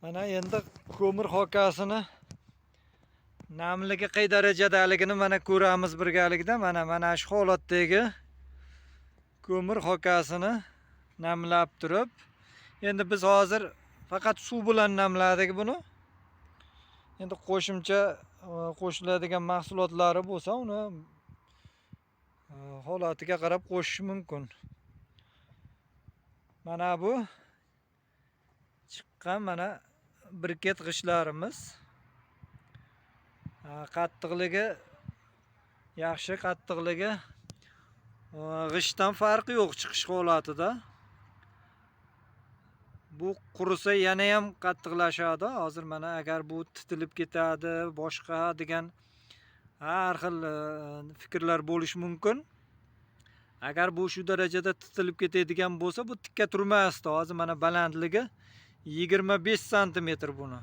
Mana endi ko'mir hokasini namligi qay darajadaligini mana ko'ramiz birgalikda. Mana shu holatdagi ko'mir hokasini namlab turib, endi biz hozir faqat suv bilan namladik buni. Endi qo'shimcha qo'shiladigan mahsulotlari bo'lsa, uni holatiga qarab qo'shish mumkin. Mana bu chiqqan mana briket g'ishtlarimiz. Qattiqligi yaxshi, qattiqligi g'ishtdan farqi yo'q chiqish holatida. Bu qurisa yana ham qattiqlashadi. Hozir mana agar bu titilib ketadi, boshqa degan har xil fikrlar bo'lishi mumkin. Agar bu shu darajada titilib ketadigan bo'lsa, bu tikka turmasdi. Hozir mana balandligi 25 sm buni.